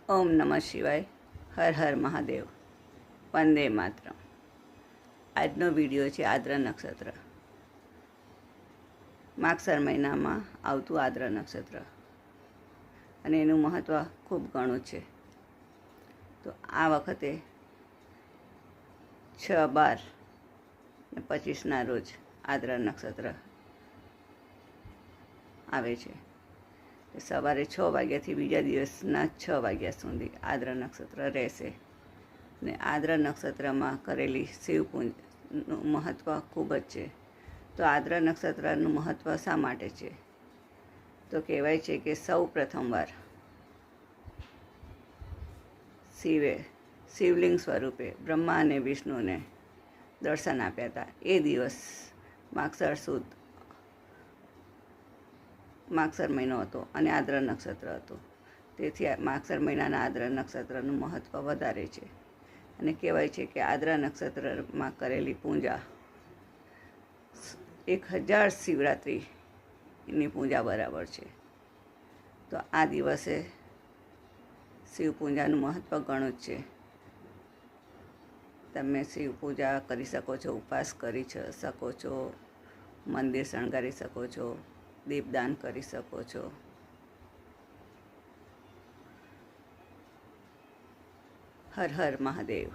ઓમ નમઃ શિવાય. હર હર મહાદેવ. વંદે માતરમ. આજનો વિડીયો છે આદ્રા નક્ષત્ર. માગસર મહિનામાં આવતું આદ્રા નક્ષત્ર અને એનું મહત્ત્વ ખૂબ ઘણું છે. તો આ વખતે 6/12/25 રોજ આદ્રા નક્ષત્ર આવે છે. સવારે 6 વાગ્યાથી બીજા દિવસના 6 વાગ્યા સુધી આદ્રા નક્ષત્ર રહેશે. ને આદ્રા નક્ષત્રમાં કરેલી શિવપૂજનનું મહત્ત્વ ખૂબ જ છે. તો આદ્રા નક્ષત્રનું મહત્ત્વ શા માટે છે? તો કહેવાય છે કે સૌ પ્રથમવાર શિવે શિવલિંગ સ્વરૂપે બ્રહ્મા અને વિષ્ણુને દર્શન આપ્યા હતા. એ દિવસ માગસર મહિનો હતો અને આદ્રા નક્ષત્ર હતું. તેથી માગસર મહિનાના આદ્રા નક્ષત્રનું મહત્ત્વ વધારે છે. અને કહેવાય છે કે આદ્રા નક્ષત્રમાં કરેલી પૂજા 1000 શિવરાત્રિની પૂજા બરાબર છે. તો આ દિવસે શિવ પૂજાનું મહત્ત્વ ઘણું જ છે. તમે શિવ પૂજા કરી શકો છો, ઉપવાસ કરી શકો છો, મંદિર શણગારી શકો છો, દીપદાન કરી શકો છો. હર હર મહાદેવ.